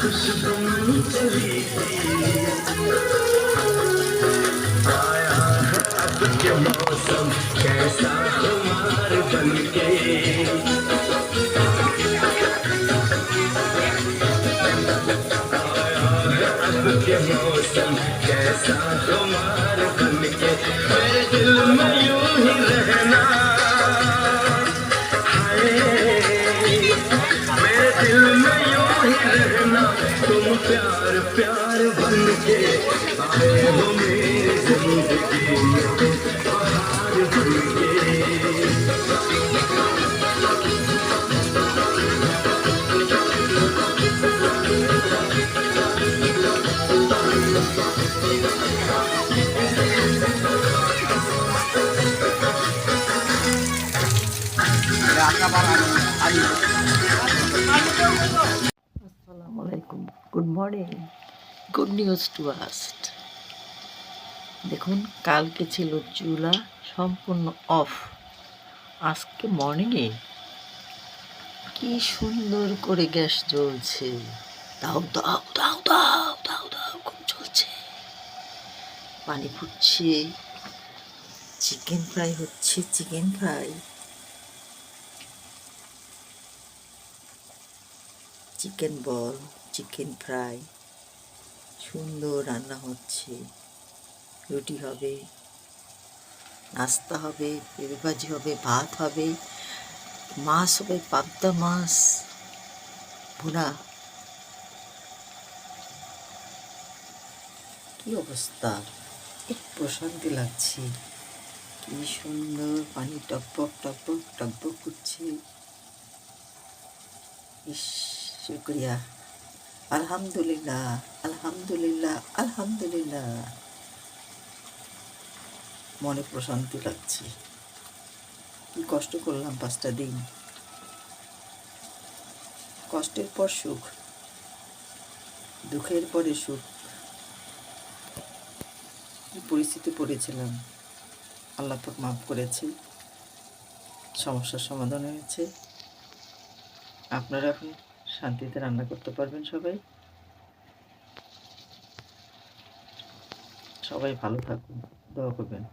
खुशबू चली आया है अब के मौसम कैसा खुमार बनके आया है अब के मौसम कैसा खुमार बनके मेरे दिल में यूं ही रहना तुम प्यार प्यार बन के आए हो मेरी जिंदगी में बहार बन के আসসালামাইকুম, good morning. Good news to us. দেখুন, কালকে ছিল চুলা সম্পূর্ণ অফ, আজকে মর্নিংয়ে কি সুন্দর করে গ্যাস জ্বলছে। দাও দাও দাও দাও দাও দাও খুব জ্বলছে, পানি ফুটছে, চিকেন ফ্রাই হচ্ছে, চিকেন ফ্রাই, চিকেন বল, চিকেন ফ্রাই সুন্দর রান্না হচ্ছে। রুটি হবে, নাস্তা হবে, পেঁপে ভাজি হবে, ভাত হবে, মাছ হবে, পাবদা মাছ ভুনা। কি অবস্থা, এক প্রশান্তি লাগছে। কি সুন্দর পানি টকবক টকবক টকবক করছে। ইস, শুক্রিয়া, আলহামদুলিল্লাহ আলহামদুলিল্লাহ আলহামদুলিল্লাহ। মনে প্রশান্তি লাগছে। কি কষ্ট করলাম 5টা দিন, কষ্টের পর সুখ, দুঃখের পরে সুখ। কি পরিস্থিতি পড়েছিলাম, আল্লাহ পাক মাফ করেছে, সমস্যার সমাধান হয়েছে। আপনারা এখন শান্তিতে রান্না করতে পারবেন। সবাই ভালো থাকুন, দোয়া করবেন।